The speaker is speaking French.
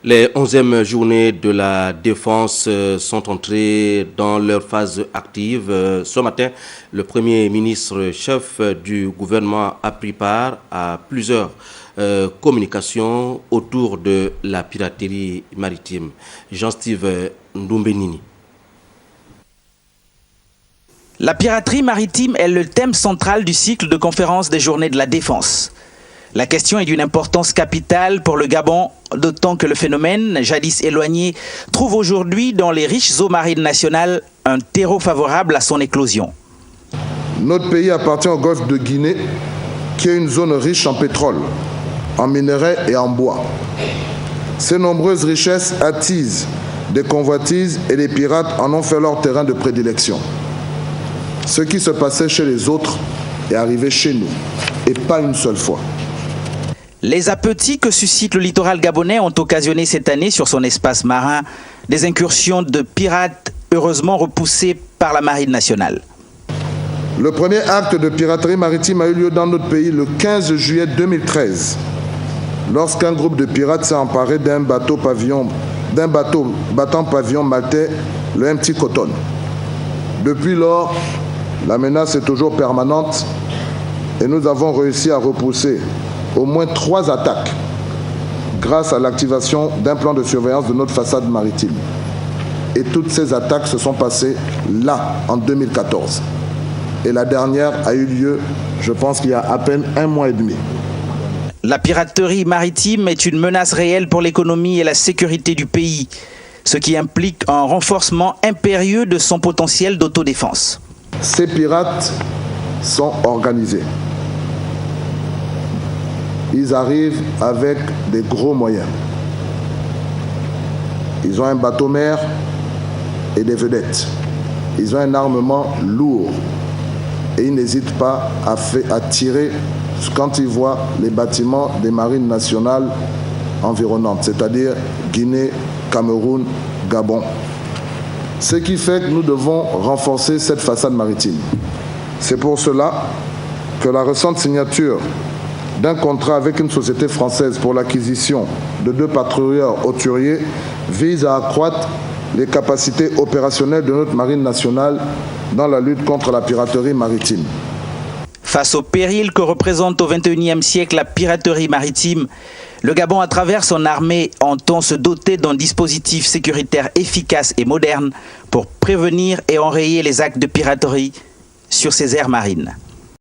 Les 11e journées de la défense sont entrées dans leur phase active. Ce matin, le Premier ministre chef du gouvernement a pris part à plusieurs communications autour de la piraterie maritime. Jean-Steve Ndumbenini. La piraterie maritime est le thème central du cycle de conférences des Journées de la Défense. La question est d'une importance capitale pour le Gabon, d'autant que le phénomène, jadis éloigné, trouve aujourd'hui dans les riches eaux marines nationales un terreau favorable à son éclosion. Notre pays appartient au golfe de Guinée, qui est une zone riche en pétrole, en minerais et en bois. Ces nombreuses richesses attisent des convoitises et les pirates en ont fait leur terrain de prédilection. Ce qui se passait chez les autres est arrivé chez nous, et pas une seule fois. Les appétits que suscite le littoral gabonais ont occasionné cette année sur son espace marin des incursions de pirates heureusement repoussées par la marine nationale. Le premier acte de piraterie maritime a eu lieu dans notre pays le 15 juillet 2013, lorsqu'un groupe de pirates s'est emparé d'un bateau battant pavillon maltais, le MT Cotton. Depuis lors, la menace est toujours permanente et nous avons réussi à repousser au moins 3 attaques grâce à l'activation d'un plan de surveillance de notre façade maritime. Et toutes ces attaques se sont passées là, en 2014. Et la dernière a eu lieu, je pense qu'il y a à peine 1 mois et demi. La piraterie maritime est une menace réelle pour l'économie et la sécurité du pays, ce qui implique un renforcement impérieux de son potentiel d'autodéfense. Ces pirates sont organisés. Ils arrivent avec des gros moyens. Ils ont un bateau-mère et des vedettes. Ils ont un armement lourd. Et ils n'hésitent pas à tirer quand ils voient les bâtiments des marines nationales environnantes, c'est-à-dire Guinée, Cameroun, Gabon. Ce qui fait que nous devons renforcer cette façade maritime. C'est pour cela que la récente signature d'un contrat avec une société française pour l'acquisition de 2 patrouilleurs hauturiers vise à accroître les capacités opérationnelles de notre marine nationale dans la lutte contre la piraterie maritime. Face au péril que représente au XXIe siècle la piraterie maritime, le Gabon, à travers son armée, entend se doter d'un dispositif sécuritaire efficace et moderne pour prévenir et enrayer les actes de piraterie sur ses aires marines.